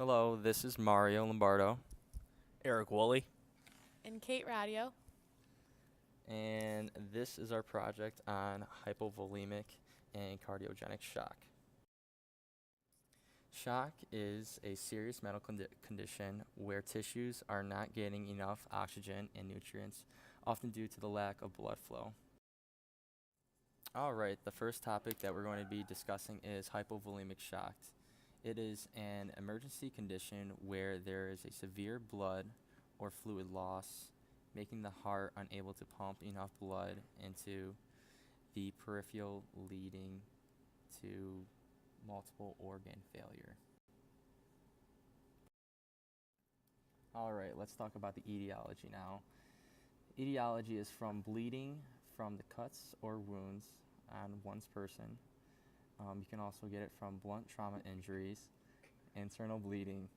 Hello, this is Mario Lombardo, Eric Woolley. And Kate Radio. and this is our project on hypovolemic and cardiogenic shock. Shock is a serious medical condition where tissues are not getting enough oxygen and nutrients, often due to the lack of blood flow. All right, the first topic that we're going to be discussing is hypovolemic shock. It is an emergency condition where there is a severe blood or fluid loss, making the heart unable to pump enough blood into the peripheral, leading to multiple organ failure. All right, let's talk about the etiology now. Etiology is from bleeding from the cuts or wounds on one's person. You can also get it from blunt trauma injuries, internal bleeding,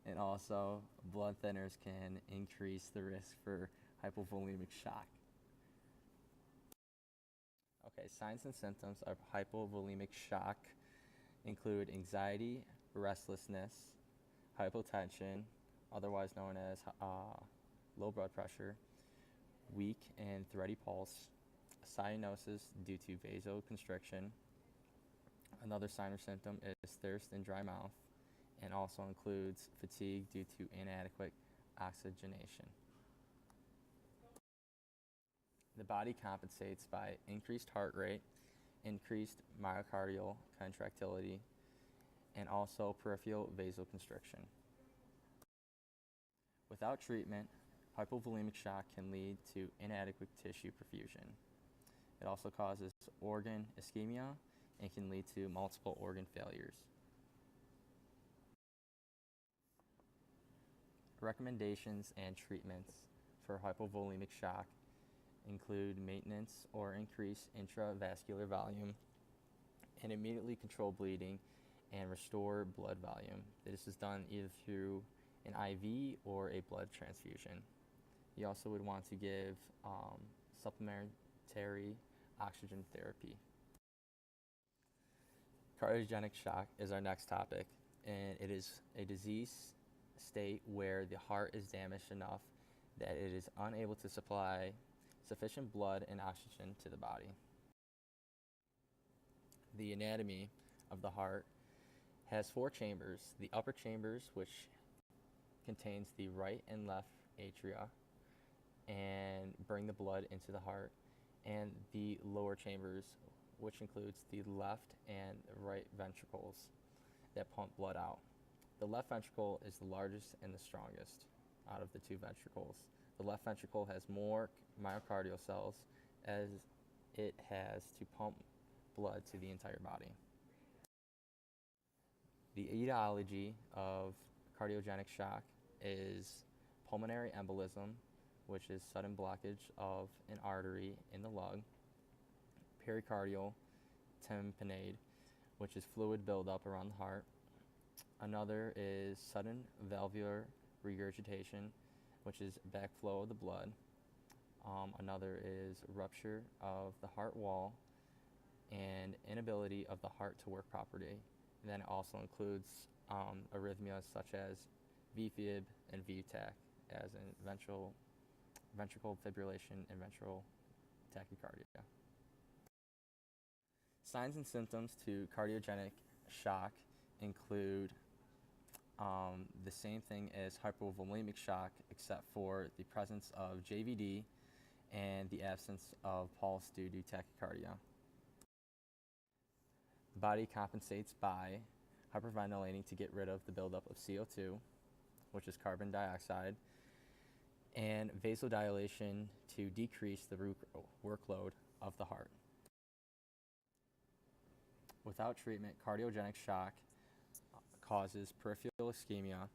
and also blood thinners can increase the risk for hypovolemic shock. Okay, signs and symptoms of hypovolemic shock include anxiety, restlessness, hypotension, otherwise known as low blood pressure, weak and thready pulse, cyanosis due to vasoconstriction. Another sign or symptom is thirst and dry mouth, and also includes fatigue due to inadequate oxygenation. The body compensates by increased heart rate, increased myocardial contractility, and also peripheral vasoconstriction. Without treatment, hypovolemic shock can lead to inadequate tissue perfusion. It also causes organ ischemia and can lead to multiple organ failures. Recommendations and treatments for hypovolemic shock include maintenance or increase intravascular volume and immediately control bleeding and restore blood volume. This is done either through an IV or a blood transfusion. You also would want to give supplementary oxygen therapy. Cardiogenic shock is our next topic, and it is a disease state where the heart is damaged enough that it is unable to supply sufficient blood and oxygen to the body. The anatomy of the heart has four chambers: the upper chambers, which contains the right and left atria and bring the blood into the heart, and the lower chambers, which includes the left and right ventricles that pump blood out. The left ventricle is the largest and the strongest out of the two ventricles. The left ventricle has more myocardial cells as it has to pump blood to the entire body. The etiology of cardiogenic shock is pulmonary embolism, which is sudden blockage of an artery in the lung, pericardial tamponade, which is fluid buildup around the heart. Another is sudden valvular regurgitation, which is backflow of the blood. Another is rupture of the heart wall and inability of the heart to work properly. And then it also includes arrhythmias such as VFib and VTAC, as in ventricle fibrillation and ventral tachycardia. Signs and symptoms to cardiogenic shock include the same thing as hypovolemic shock, except for the presence of JVD and the absence of pulse due to tachycardia. The body compensates by hyperventilating to get rid of the buildup of CO2, which is carbon dioxide, and vasodilation to decrease the workload of the heart. Without treatment, cardiogenic shock causes peripheral ischemia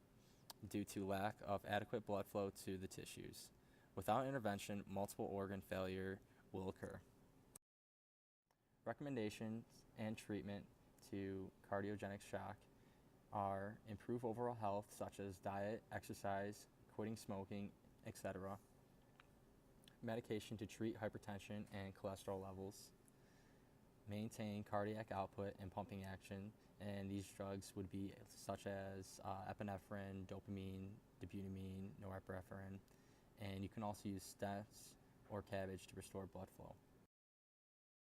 due to lack of adequate blood flow to the tissues. Without intervention, multiple organ failure will occur. Recommendations and treatment to cardiogenic shock are improve overall health, such as diet, exercise, quitting smoking, etc. Medication to treat hypertension and cholesterol levels. Maintain cardiac output and pumping action and these drugs would be such as epinephrine, dopamine, dobutamine, norepinephrine, and you can also use stents or cabbage to restore blood flow.